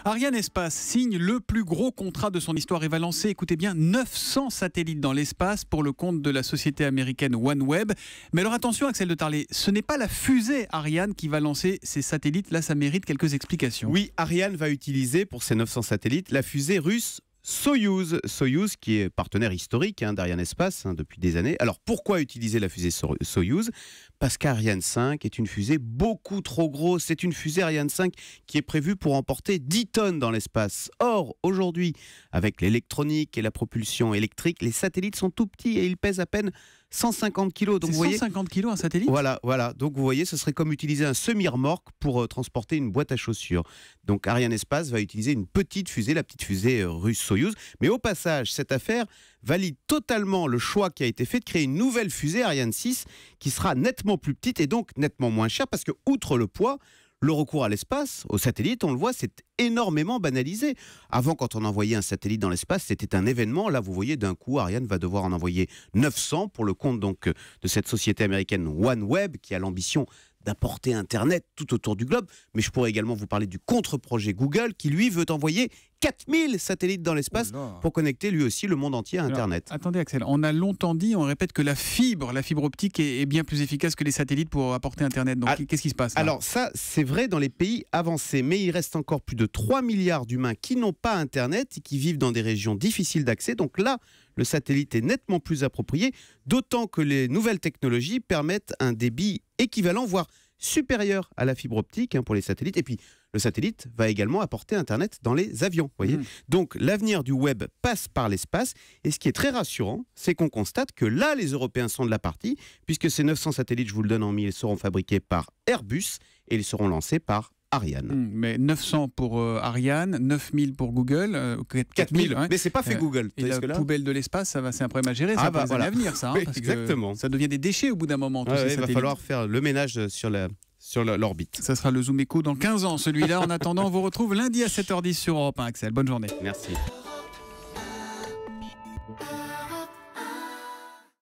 Ariane Espace signe le plus gros contrat de son histoire et va lancer, écoutez bien, 900 satellites dans l'espace pour le compte de la société américaine OneWeb. Mais alors attention, Axel de Tarlet, ce n'est pas la fusée Ariane qui va lancer ces satellites. Là, ça mérite quelques explications. Oui, Ariane va utiliser pour ses 900 satellites la fusée russe Soyouz. Soyouz qui est partenaire historique d'Ariane Espace depuis des années. Alors pourquoi utiliser la fusée Soyouz ? Parce qu'Ariane 5 est une fusée beaucoup trop grosse. C'est une fusée Ariane 5 qui est prévue pour emporter 10 tonnes dans l'espace. Or, aujourd'hui, avec l'électronique et la propulsion électrique, les satellites sont tout petits et ils pèsent à peine 150 kg. Donc, 150 kg un satellite ? Voilà. Donc vous voyez, ce serait comme utiliser un semi-remorque pour transporter une boîte à chaussures. Donc Ariane Espace va utiliser une petite fusée, la petite fusée russe Soyouz. Mais au passage, cette affaire valide totalement le choix qui a été fait de créer une nouvelle fusée Ariane 6 qui sera nettement plus petite et donc nettement moins chère parce que, outre le poids, le recours à l'espace, aux satellites, on le voit, c'est énormément banalisé. Avant, quand on envoyait un satellite dans l'espace, c'était un événement. Là, vous voyez, d'un coup, Ariane va devoir en envoyer 900 pour le compte donc de cette société américaine OneWeb qui a l'ambition d'apporter Internet tout autour du globe. Mais je pourrais également vous parler du contre-projet Google qui, lui, veut envoyer 4000 satellites dans l'espace pour connecter lui aussi le monde entier à Internet. Alors, attendez Axel, on a longtemps dit, on répète que la fibre optique est bien plus efficace que les satellites pour apporter Internet. Donc qu'est-ce qui se passe là ? Alors ça, c'est vrai dans les pays avancés, mais il reste encore plus de 3 milliards d'humains qui n'ont pas Internet et qui vivent dans des régions difficiles d'accès. Donc là, le satellite est nettement plus approprié, d'autant que les nouvelles technologies permettent un débit équivalent, voire supérieur à la fibre optique pour les satellites. Et puis, le satellite va également apporter Internet dans les avions. Voyez. Donc, l'avenir du web passe par l'espace. Et ce qui est très rassurant, c'est qu'on constate que là, les Européens sont de la partie, puisque ces 900 satellites, je vous le donne en mille, seront fabriqués par Airbus et ils seront lancés par Ariane. Mais 900 pour Ariane, 9000 pour Google, 4000. Mais c'est pas fait Google. Et la poubelle de l'espace, c'est un problème à gérer. Ça va les années à venir, ça. Oui, parce exactement. Que ça devient des déchets au bout d'un moment. Tous ces il va falloir faire le ménage sur l'orbite. Ça sera le Zoom Echo dans 15 ans, celui-là. En attendant, on vous retrouve lundi à 7h10 sur Europe 1, Axel. Bonne journée. Merci.